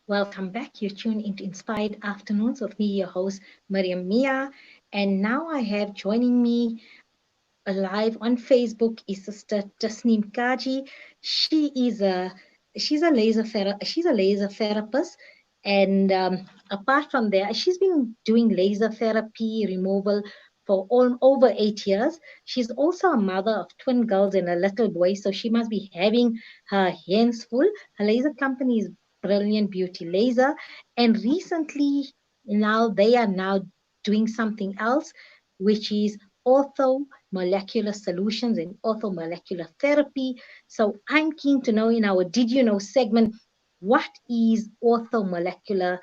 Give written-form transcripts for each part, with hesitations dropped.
Welcome back. You tune into Inspired Afternoons with me, your host, Mariam Mia. And now I have joining me live on Facebook is Sister Tasneem Kajee. She is a she's a laser therapist, and apart from that, she's been doing laser therapy removal for all over 8 years. She's also a mother of twin girls and a little boy, so she must be having her hands full. Her laser company is Brilliant Beauty Laser, and recently now they are now doing something else, which is orthomolecular solutions and orthomolecular therapy. So I'm keen to know in our Did You Know segment, what is orthomolecular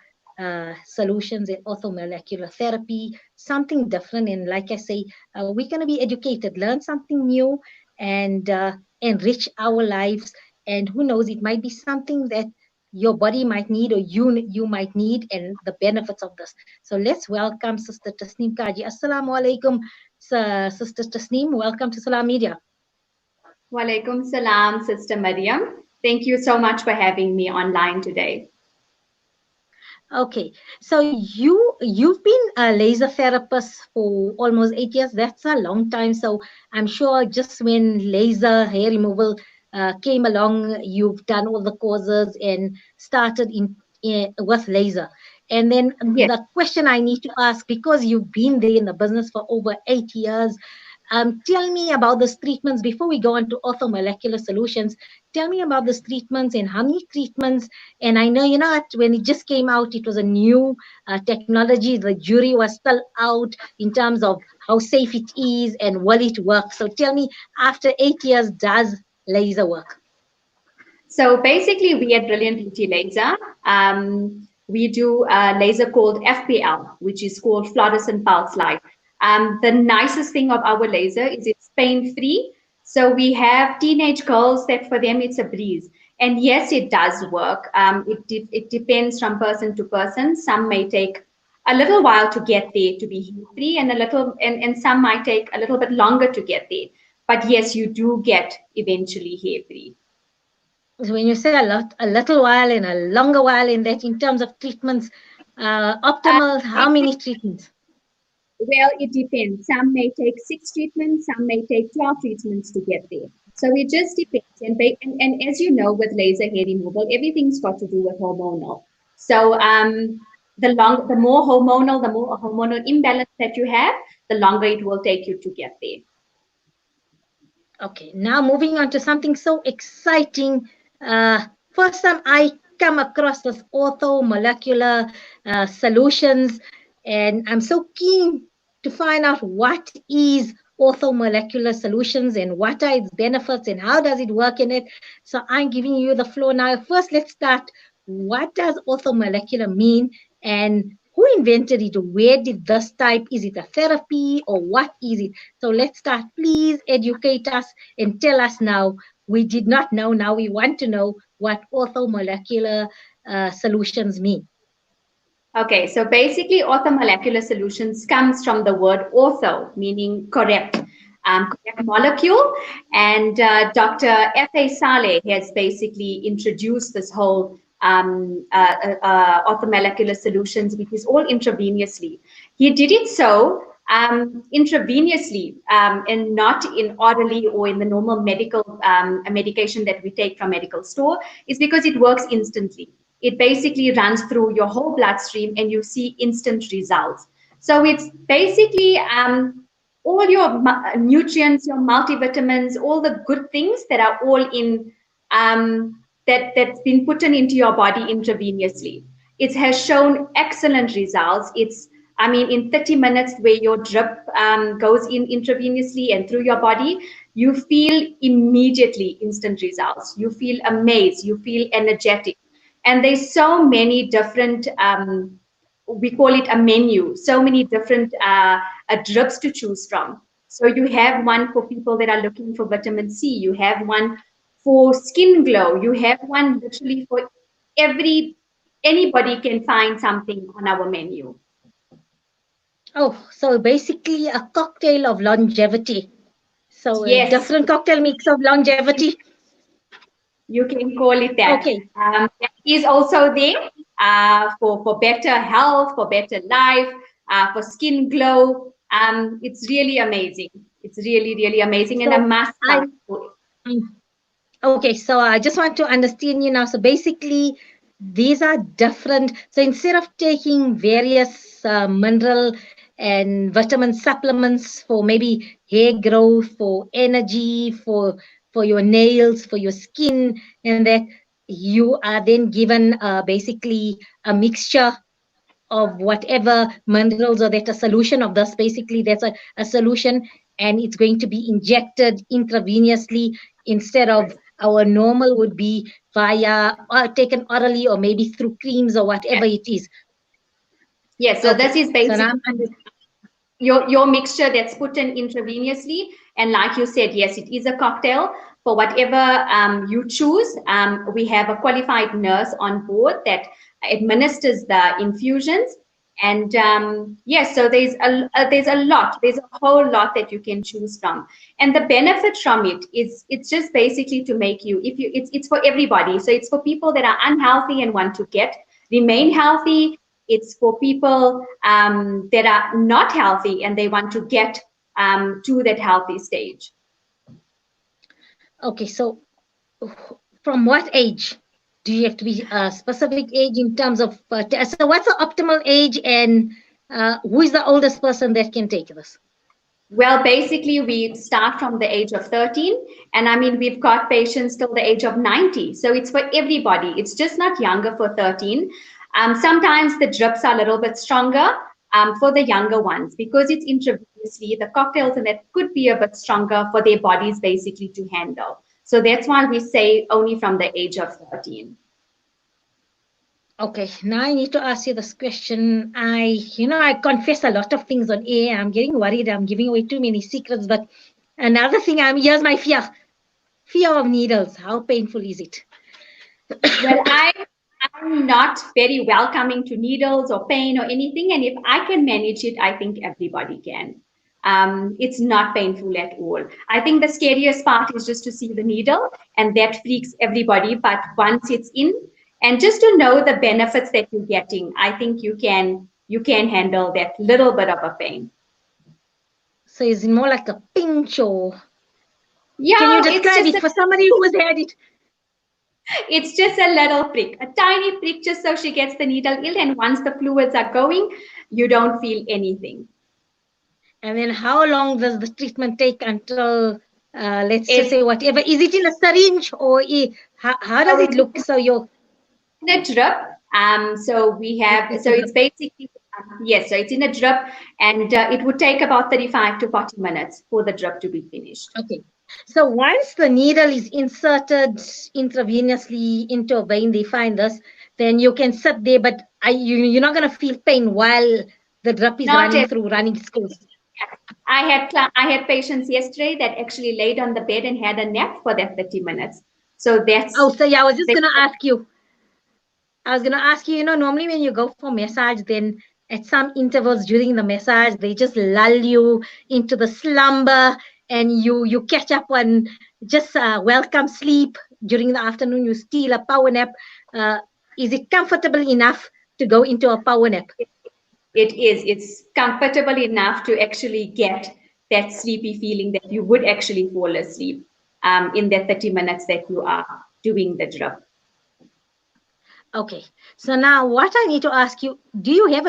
solutions and orthomolecular therapy? Something different. And like I say, we're going to be educated, learn something new, and enrich our lives. And who knows, it might be something that your body might need or you might need, and the benefits of this. So let's welcome Sister Tasneem Kajee. Assalamu alaikum, Sister Tasneem. Welcome to Salam Media. Walaikum salam, Sister Mariam. Thank you so much for having me online today. Okay, so you've been a laser therapist for almost 8 years. That's a long time. So I'm sure just when laser hair removal came along, you've done all the courses and started in with laser. And then Yes. the question I need to ask, because you've been there in the business for over 8 years, tell me about those treatments before we go on to orthomolecular solutions. Tell me about those treatments and how many treatments. And I know, when it just came out, it was a new technology. The jury was still out in terms of how safe it is and will it work. So tell me, after 8 years, does laser work? So basically, we at Brilliant Beauty Laser, we do a laser called FPL, which is called fluorescent pulse light. The nicest thing of our laser is it's pain-free. So we have teenage girls that for them it's a breeze. And yes, it does work. It depends from person to person. Some may take a little while to get there to be hair-free, and some might take a little bit longer to get there. But yes, you do get eventually hair-free. So when you say a little while and a longer while, in that, in terms of treatments, optimal, how many treatments? Well, it depends. Some may take 6 treatments, some may take 12 treatments to get there. So it just depends. And as you know, with laser hair removal, everything's got to do with hormonal. So the more hormonal imbalance that you have, the longer it will take you to get there. Okay, now moving on to something so exciting. First time I come across this orthomolecular solutions, and I'm so keen to find out what is orthomolecular solutions and what are its benefits and how does it work in it. So I'm giving you the floor now. First, let's start. What does orthomolecular mean, and who invented it? Where did this type? Is it a therapy or what is it? So let's start. Please educate us and tell us now. We did not know. Now we want to know what orthomolecular solutions mean. Okay, so basically, orthomolecular solutions comes from the word ortho, meaning correct, correct molecule. And Dr. F.A. Saleh has basically introduced this whole orthomolecular solutions, which is all intravenously. He did it so intravenously and not in orally or in the normal medical medication that we take from medical store, is because it works instantly. It basically runs through your whole bloodstream and you see instant results. So it's basically all your nutrients, your multivitamins, all the good things that are all in that's been put into your body intravenously. It has shown excellent results. In 30 minutes where your drip goes in intravenously and through your body, you feel immediately instant results. You feel amazed. You feel energetic. And there's so many different, we call it a menu, so many different drips to choose from. So you have one for people that are looking for vitamin C. You have one for skin glow. You have one literally for anybody can find something on our menu. Oh, so basically a cocktail of longevity. So a Yes, different cocktail mix of longevity. you can call it that. Okay. That is also there. for better health, for better life, for skin glow. It's really amazing. It's really, really amazing and a So must I, try. mm, okay, so I just want to understand you now. So basically, these are different. So instead of taking various mineral and vitamin supplements for maybe hair growth, for energy, for your nails, for your skin, and that you are then given basically a mixture of whatever minerals, or that a solution of this, basically that's a solution, and it's going to be injected intravenously instead of our normal would be via or taken orally or maybe through creams or whatever Yes, it is. yes. So this Okay, is so now basically your mixture that's put in intravenously. And like you said, yes, it is a cocktail for whatever you choose. We have a qualified nurse on board that administers the infusions. And yes, so there's a whole lot that you can choose from. And the benefit from it is it's just basically to make you, if you, it's for everybody. So it's for people that are unhealthy and want to remain healthy. It's for people that are not healthy and they want to get to that healthy stage. okay, so from what age do you have to be a specific age in terms of so what's the optimal age, and who is the oldest person that can take this? Well, basically, we start from the age of 13, and I mean, we've got patients till the age of 90. So it's for everybody. It's just not younger for 13. Sometimes the drips are a little bit stronger for the younger ones because it's intravenously. The cocktails and that could be a bit stronger for their bodies basically to handle. So that's why we say only from the age of 13. Okay, now I need to ask you this question. I confess a lot of things on air. I'm getting worried. I'm giving away too many secrets. But another thing, here's my fear of needles. How painful is it? Well, I'm not very welcoming to needles or pain or anything. And if I can manage it, I think everybody can. It's not painful at all. I think the scariest part is just to see the needle, and that freaks everybody. But once it's in, and just to know the benefits that you're getting, I think you can handle that little bit of a pain. So is it more like a pinch, or can you Yeah, describe it for somebody who has had it? it's just a little prick, a tiny prick, just so she gets the needle in. And once the fluids are going, you don't feel anything. And then how long does the treatment take until, let's just It's say, whatever? Is it in a syringe, or how does so it it's look? So you're in a drip. So we have, it's so a it's basically, yes, so it's in a drip, and it would take about 35 to 40 minutes for the drip to be finished. Okay. So once the needle is inserted intravenously into a vein, they find this, then you can sit there, but you're not going to feel pain while the drip is Not running as through, running its course. I had patients yesterday that actually laid on the bed and had a nap for that 30 minutes. So that's Oh, so yeah, I was just they, going to ask you. I was going to ask you, normally when you go for massage, then at some intervals during the massage, they just lull you into the slumber, and you catch up on just welcome sleep during the afternoon. You steal a power nap. Uh, is it comfortable enough to go into a power nap? it's comfortable enough to actually get that sleepy feeling that you would actually fall asleep in that 30 minutes that you are doing the drip. Okay, so now what I need to ask you, do you have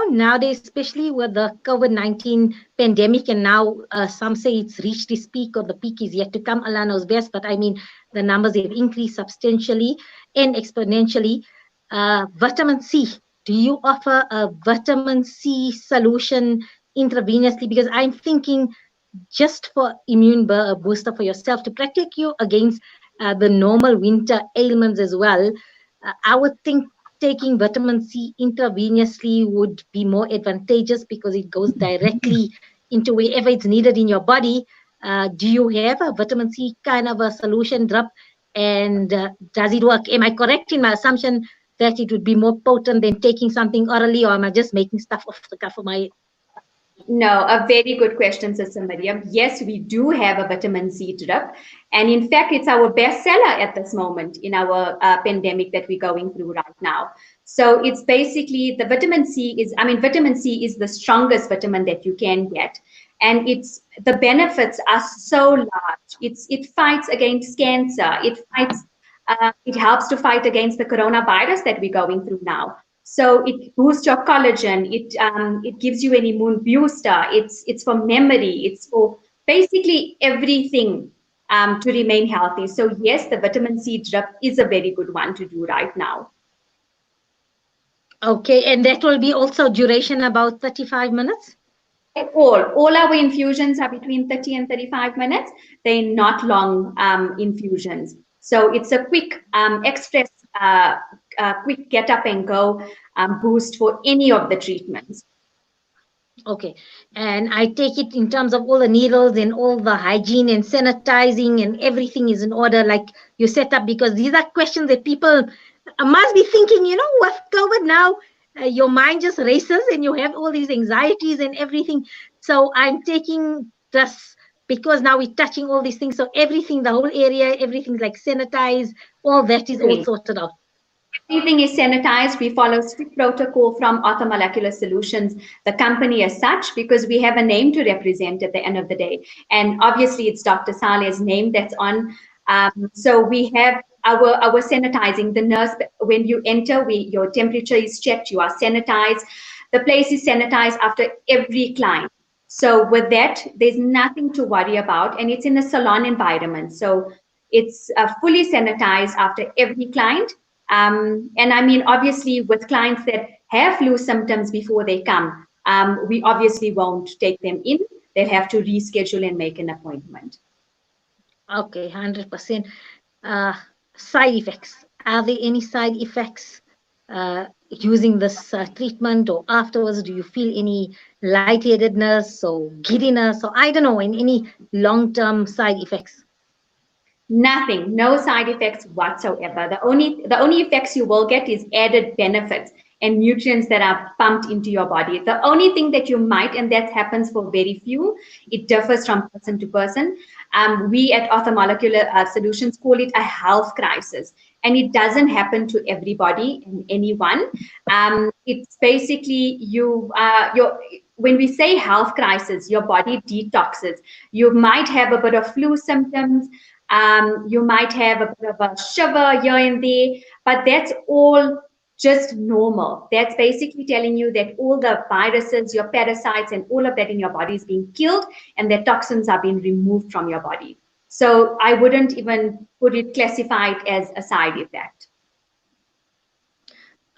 nowadays, especially with the COVID-19 pandemic, and now some say it's reached its peak, or the peak is yet to come, Allah knows best, but I mean, the numbers have increased substantially and exponentially. Vitamin C, do you offer a vitamin C solution intravenously? Because I'm thinking just for immune booster for yourself to protect you against the normal winter ailments as well. I would think taking vitamin C intravenously would be more advantageous because it goes directly into wherever it's needed in your body. Do you have a vitamin C kind of a solution drop? And does it work? Am I correct in my assumption that it would be more potent than taking something orally, or am I just making stuff off the cuff of my? No, a very good question, Sister Mariam. Yes, we do have a vitamin C drip. And in fact, it's our best seller at this moment in our pandemic that we're going through right now. So it's basically the vitamin C is, I mean, vitamin C is the strongest vitamin that you can get. And it's the benefits are so large. It fights against cancer. It helps to fight against the coronavirus that we're going through now. So it boosts your collagen. It gives you an immune booster. It's for memory. It's for basically everything to remain healthy. So yes, the vitamin C drip is a very good one to do right now. Okay, and that will be also duration about 35 minutes? All our infusions are between 30 and 35 minutes. They're not long infusions. So it's a quick express, quick get up and go boost for any of the treatments. Okay, and I take it in terms of all the needles and all the hygiene and sanitizing and everything is in order, like you set up, because these are questions that people must be thinking, with COVID now, your mind just races and you have all these anxieties and everything. So I'm taking this because now we're touching all these things. So everything, the whole area, everything's like sanitized, all that is all sorted out. Everything is sanitized. We follow strict protocol from Orthomolecular Solutions, the company as such, because we have a name to represent at the end of the day. And obviously, it's Dr. Saleh's name that's on. So we have our sanitizing. The nurse, when you enter, your temperature is checked. You are sanitized. The place is sanitized after every client. So with that, there's nothing to worry about, and it's in a salon environment. So it's fully sanitized after every client. And I mean, obviously, with clients that have flu symptoms before they come, we obviously won't take them in. They'll have to reschedule and make an appointment. Okay, 100%. Side effects. Are there any side effects using this treatment, or afterwards? Do you feel any lightheadedness or giddiness, or I don't know, any long-term side effects? Nothing, no side effects whatsoever. The only effects you will get is added benefits and nutrients that are pumped into your body. The only thing that you might, and that happens for very few, it differs from person to person. We at Orthomolecular Solutions call it a health crisis, and it doesn't happen to everybody and anyone. It's basically when we say health crisis, your body detoxes. You might have a bit of flu symptoms. You might have a bit of a shiver here and there, but that's all just normal. That's basically telling you that all the viruses, your parasites, and all of that in your body is being killed, and the toxins are being removed from your body. So I wouldn't even classify it as a side effect.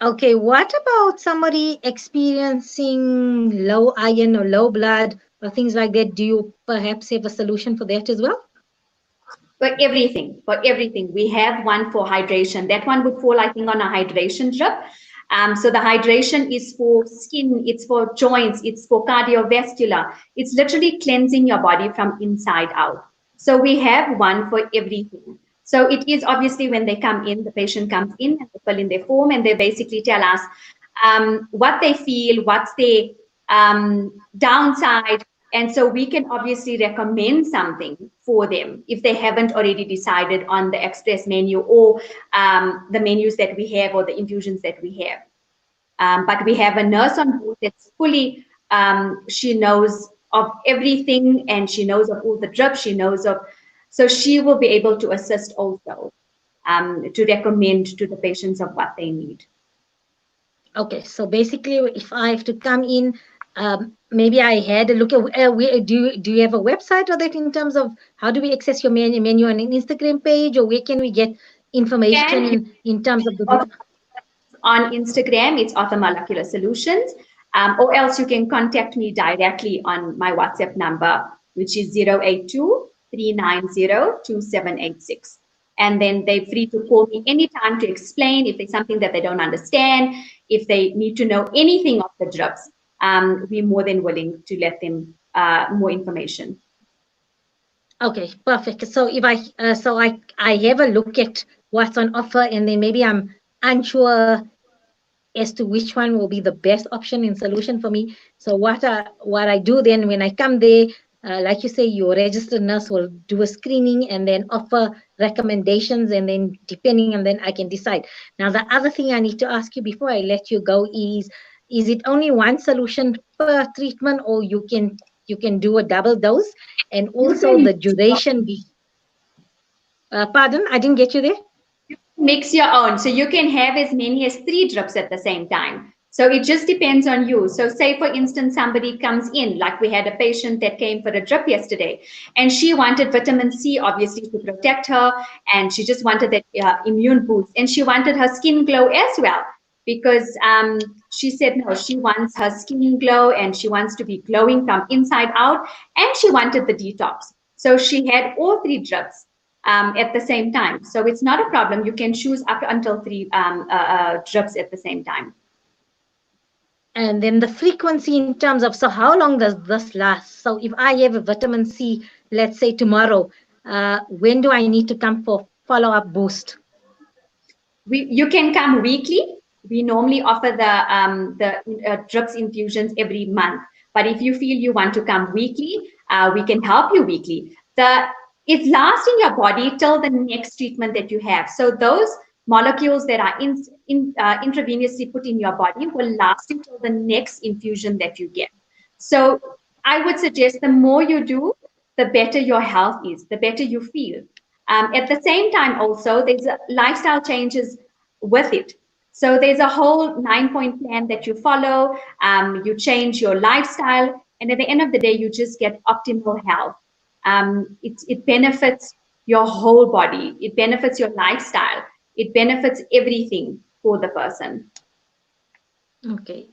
Okay, what about somebody experiencing low iron or low blood or things like that? Do you perhaps have a solution for that as well? For everything. We have one for hydration. That one would fall, I think, on a hydration drip. So the hydration is for skin, it's for joints, it's for cardiovascular. It's literally cleansing your body from inside out. So we have one for everything. So it is obviously when they come in, the patient comes in and they fill in their form and they basically tell us what they feel, what's their downside. And so we can obviously recommend something for them if they haven't already decided on the express menu or the menus that we have or the infusions that we have. But we have a nurse on board that's fully, she knows of everything and she knows of all the drips, so she will be able to assist also to recommend to the patients of what they need. Okay, so basically, if I have to come in, maybe I had a look at do you have a website or that in terms of how do we access your menu on an Instagram page, or where can we get information in terms of the on Instagram, it's Orthomolecular Solutions, or else you can contact me directly on my WhatsApp number, which is 082-390-2786. And then they're free to call me anytime to explain if there's something that they don't understand, if they need to know anything of the drips. We're more than willing to let them more information. Okay, perfect. So if I have a look at what's on offer, and then maybe I'm unsure as to which one will be the best option and solution for me. So what I do then when I come there, like you say, your registered nurse will do a screening and then offer recommendations, and then depending, and then I can decide. Now, the other thing I need to ask you before I let you go is it only one solution per treatment, or you can do a double dose, and You also can the duration? Pardon, I didn't get you there. mix your own. So you can have as many as 3 drips at the same time. So it just depends on you. So say, for instance, somebody comes in, like we had a patient that came for a drip yesterday, and she wanted vitamin C, obviously, to protect her, and she just wanted that immune boost, and she wanted her skin glow as well, because she said, no, she wants her skin glow, and she wants to be glowing from inside out, and she wanted the detox. So she had all 3 drips at the same time. So it's not a problem. You can choose up until 3 drips at the same time. And then the frequency in terms of, so how long does this last? So if I have a vitamin C, let's say tomorrow, when do I need to come for follow-up boost? You can come weekly. We normally offer the drips infusions every month. But if you feel you want to come weekly, we can help you weekly. It lasts in your body till the next treatment that you have. So those molecules that are intravenously put in your body will last until the next infusion that you get. So I would suggest the more you do, the better your health is, the better you feel. At the same time, also, there's lifestyle changes with it. So there's a whole 9-point plan that you follow. You change your lifestyle, and at the end of the day, you just get optimal health. It benefits your whole body. It benefits your lifestyle. It benefits everything for the person. Okay.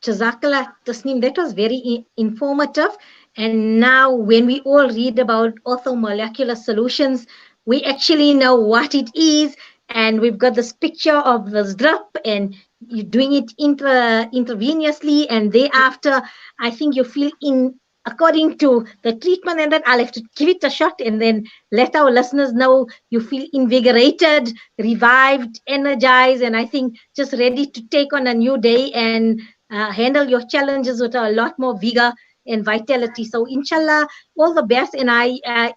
Jazakallah, Tasneem, that was very informative. And now when we all read about orthomolecular solutions, we actually know what it is. And we've got this picture of this drip, and you're doing it intravenously. And thereafter, I think you feel according to the treatment, and then I'll have to give it a shot and then let our listeners know you feel invigorated, revived, energized, and I think just ready to take on a new day and handle your challenges with a lot more vigor and vitality. So inshallah, all the best. And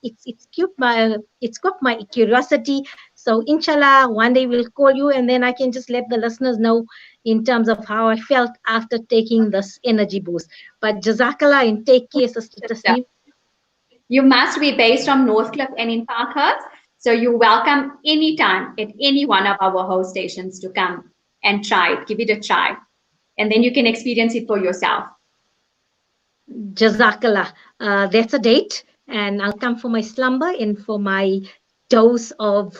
it's got my curiosity. So inshallah, one day we'll call you, and then I can just let the listeners know in terms of how I felt after taking this energy boost. But jazakallah, and take care, Sister Tasneem. You must be based from Northcliffe and in Parkhurst. So you're welcome anytime at any one of our host stations to come and try it, give it a try. And then you can experience it for yourself. Jazakallah. That's a date, and I'll come for my slumber and for my dose of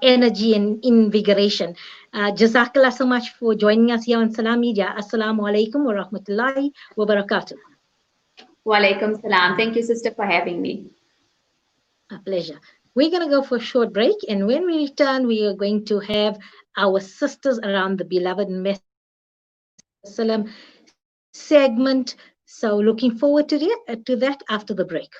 energy and invigoration. Jazakallah so much for joining us here on Salam Media. Assalamu alaikum wa rahmatullahi wa barakatuh. Wa alaikum salam. Thank you, sister, for having me. A pleasure. We're going to go for a short break, and when we return, we are going to have our sisters around the beloved Messenger segment. So looking forward to that after the break.